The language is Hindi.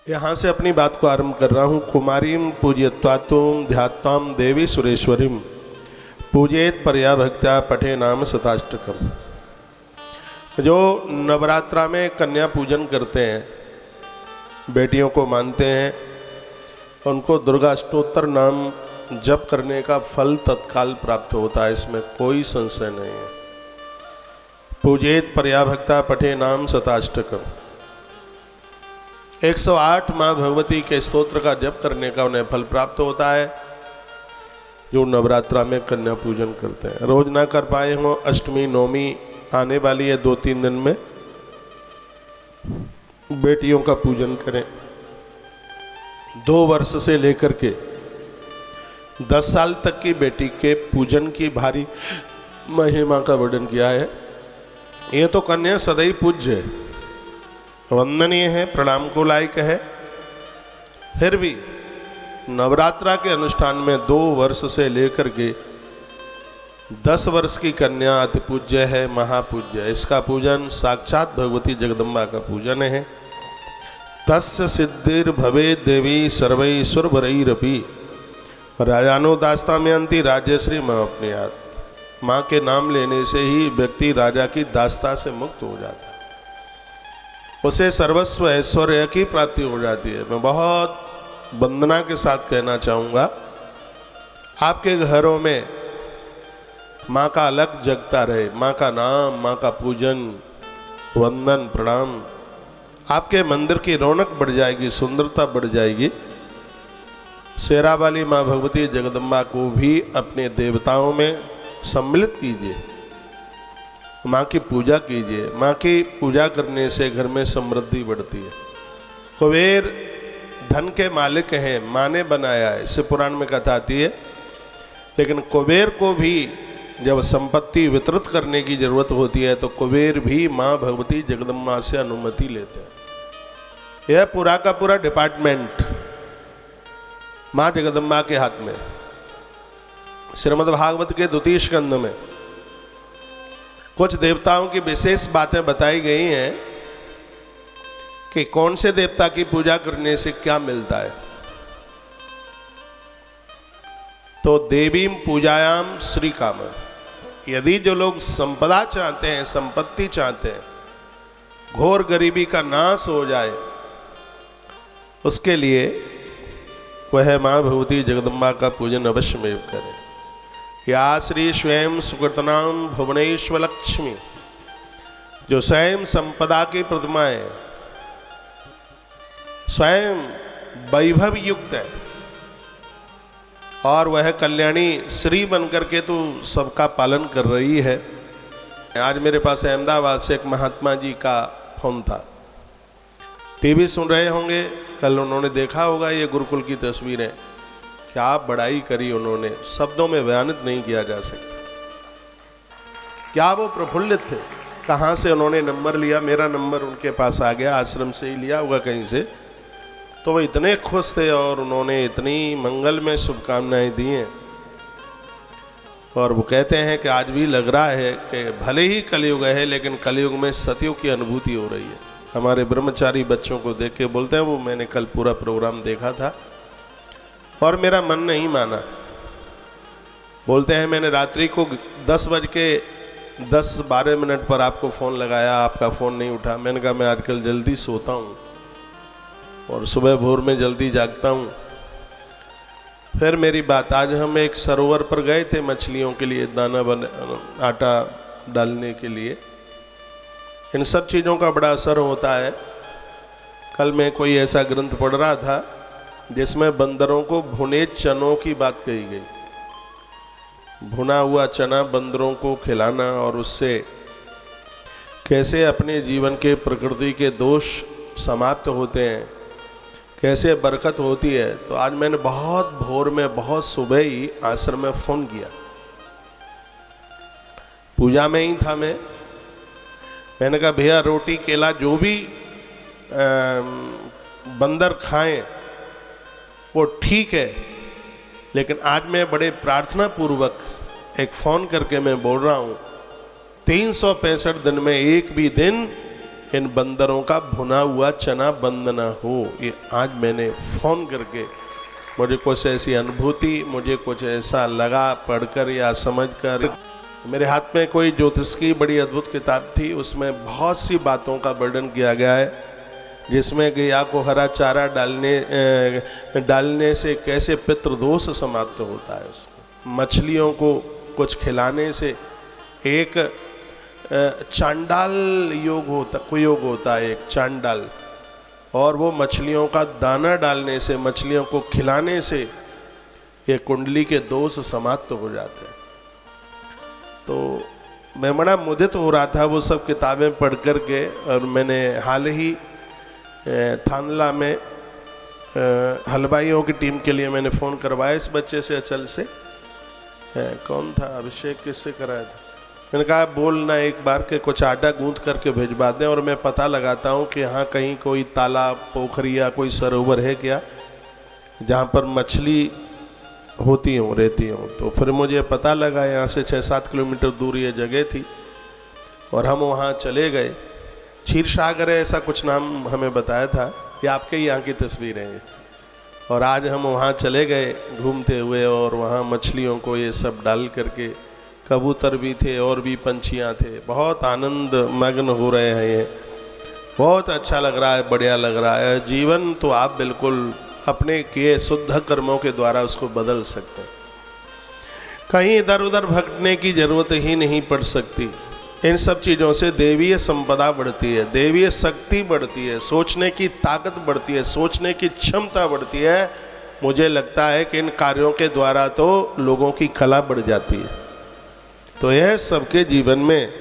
यहाँ से अपनी बात को आरंभ कर रहा हूँ। कुमारीं पूज्यत्वात्म ध्यात्तां देवी सुरेश्वरीं पूजेत परया भक्त्या पठे नाम शताष्टकम्। जो नवरात्रा में कन्या पूजन करते हैं, बेटियों को मानते हैं, उनको दुर्गा अष्टोत्तर नाम जप करने का फल तत्काल प्राप्त होता है, इसमें कोई संशय नहीं है। पूजेत परया भक्त्या पठे नाम शताष्टकम्। 108 माँ भगवती के स्तोत्र का जप करने का उन्हें फल प्राप्त होता है जो नवरात्रा में कन्या पूजन करते हैं। रोज ना कर पाए हों, अष्टमी नवमी आने वाली है, 2-3 दिन में बेटियों का पूजन करें। 2 वर्ष से लेकर के 10 साल तक की बेटी के पूजन की भारी महिमा का वर्णन किया है। ये तो कन्या सदैव पूज्य है, वंदनीय है, प्रणाम को लायक है। फिर भी नवरात्रा के अनुष्ठान में 2 वर्ष से लेकर के 10 वर्ष की कन्या अति पूज्य है, महापूज्य है। इसका पूजन साक्षात भगवती जगदम्बा का पूजन है। तस्य सिद्धिर भवे देवी सर्वै सुरभरैरपि राजानो दास्ता में अंति राज्यश्री महपनियात। माँ के नाम लेने से ही व्यक्ति राजा की दास्ता से मुक्त हो जाता है, उसे सर्वस्व ऐश्वर्य की प्राप्ति हो जाती है। मैं बहुत वंदना के साथ कहना चाहूँगा, आपके घरों में माँ का अलग जगता रहे, माँ का नाम, माँ का पूजन, वंदन, प्रणाम। आपके मंदिर की रौनक बढ़ जाएगी, सुंदरता बढ़ जाएगी। शेरा वाली माँ भगवती जगदम्बा को भी अपने देवताओं में सम्मिलित कीजिए, माँ की पूजा कीजिए। माँ की पूजा करने से घर में समृद्धि बढ़ती है। कुबेर धन के मालिक हैं, माँ ने बनाया है, इससे पुराण में कथा आती है। लेकिन कुबेर को भी जब संपत्ति वितरित करने की जरूरत होती है तो कुबेर भी माँ भगवती जगदम्बा से अनुमति लेते हैं। यह पूरा का पूरा डिपार्टमेंट माँ जगदम्बा के हाथ में। श्रीमद् भागवत के 2 स्कंद में कुछ देवताओं की विशेष बातें बताई गई हैं कि कौन से देवता की पूजा करने से क्या मिलता है। तो देवीं पूजायाम श्री काम। यदि जो लोग संपदा चाहते हैं, संपत्ति चाहते हैं, घोर गरीबी का नाश हो जाए, उसके लिए वह माँ भगवती जगदम्बा का पूजन अवश्य में करें। या श्री स्वयं सुकृतनाम भुवनेश्वर लक्ष्मी, जो स्वयं संपदा की प्रतिमा है, स्वयं वैभव युक्त है और वह कल्याणी श्री बनकर के तो सबका पालन कर रही है। आज मेरे पास अहमदाबाद से एक महात्मा जी का फोन था। टीवी सुन रहे होंगे, कल उन्होंने देखा होगा ये गुरुकुल की तस्वीरें। क्या बड़ाई करी उन्होंने, शब्दों में बयानित नहीं किया जा सकता। क्या वो प्रफुल्लित थे, कहाँ से उन्होंने नंबर लिया। मेरा नंबर उनके पास आ गया, आश्रम से ही लिया होगा कहीं से। तो वो इतने खुश थे और उन्होंने इतनी मंगल में शुभकामनाएं दी हैं। और वो कहते हैं कि आज भी लग रहा है कि भले ही कलयुग है, लेकिन कलयुग में सतयुग की अनुभूति हो रही है। हमारे ब्रह्मचारी बच्चों को देख के बोलते हैं, वो मैंने कल पूरा प्रोग्राम देखा था और मेरा मन नहीं माना। बोलते हैं मैंने रात्रि को 10:12 पर आपको फ़ोन लगाया, आपका फ़ोन नहीं उठा। मैंने कहा मैं आजकल जल्दी सोता हूँ और सुबह भोर में जल्दी जागता हूँ। फिर मेरी बात, आज हम एक सरोवर पर गए थे मछलियों के लिए दाना आटा डालने के लिए। इन सब चीज़ों का बड़ा असर होता है। कल मैं कोई ऐसा ग्रंथ पढ़ रहा था जिसमें बंदरों को भुने चनों की बात कही गई। भुना हुआ चना बंदरों को खिलाना और उससे कैसे अपने जीवन के प्रकृति के दोष समाप्त होते हैं, कैसे बरकत होती है। तो आज मैंने बहुत भोर में, बहुत सुबह ही आश्रम में फ़ोन किया। पूजा में ही था मैंने कहा भैया रोटी केला जो भी बंदर खाएं वो ठीक है, लेकिन आज मैं बड़े प्रार्थना पूर्वक एक फ़ोन करके मैं बोल रहा हूँ 365 दिन में एक भी दिन इन बंदरों का भुना हुआ चना बंद ना हो। ये आज मैंने फ़ोन करके मुझे कुछ ऐसी अनुभूति, मुझे कुछ ऐसा लगा पढ़कर या समझकर। मेरे हाथ में कोई ज्योतिष की बड़ी अद्भुत किताब थी, उसमें बहुत सी बातों का वर्णन किया गया है, जिसमें गैया को हरा चारा डालने से कैसे पितृदोष समाप्त होता है। उसमें मछलियों को कुछ खिलाने से एक चांडाल योग होता, कुयोग होता है, एक चांडाल, और वो मछलियों का दाना डालने से, मछलियों को खिलाने से ये कुंडली के दोष समाप्त हो जाते हैं। तो मैं बड़ा मुदित हो रहा था वो सब किताबें पढ़ कर के, और मैंने हाल ही थानला में हलवाइयों की टीम के लिए मैंने फ़ोन करवाया इस बच्चे से, अचल से। कौन था, अभिषेक, किससे कराया था? मैंने कहा बोलना एक बार के कुछ आटा गूंथ करके भिजवा दें, और मैं पता लगाता हूँ कि यहाँ कहीं कोई तालाब, पोखरी या कोई सरोवर है क्या जहाँ पर मछली होती हूँ, रहती हूँ। तो फिर मुझे पता लगा, यहाँ से 6-7 किलोमीटर दूर ये जगह थी, और हम वहाँ चले गए। क्षीर सागर है ऐसा कुछ नाम हमें बताया था, ये आपके ही यहाँ की तस्वीरें हैं। और आज हम वहाँ चले गए घूमते हुए, और वहाँ मछलियों को ये सब डाल करके, कबूतर भी थे और भी पंछियाँ थे, बहुत आनंद मग्न हो रहे हैं। ये बहुत अच्छा लग रहा है, बढ़िया लग रहा है। जीवन तो आप बिल्कुल अपने किए शुद्ध कर्मों के द्वारा उसको बदल सकते हैं, कहीं इधर उधर भटकने की जरूरत ही नहीं पड़ सकती। इन सब चीज़ों से देवीय संपदा बढ़ती है, देवीय शक्ति बढ़ती है, सोचने की ताकत बढ़ती है, सोचने की क्षमता बढ़ती है। मुझे लगता है कि इन कार्यों के द्वारा तो लोगों की कला बढ़ जाती है। तो यह सबके जीवन में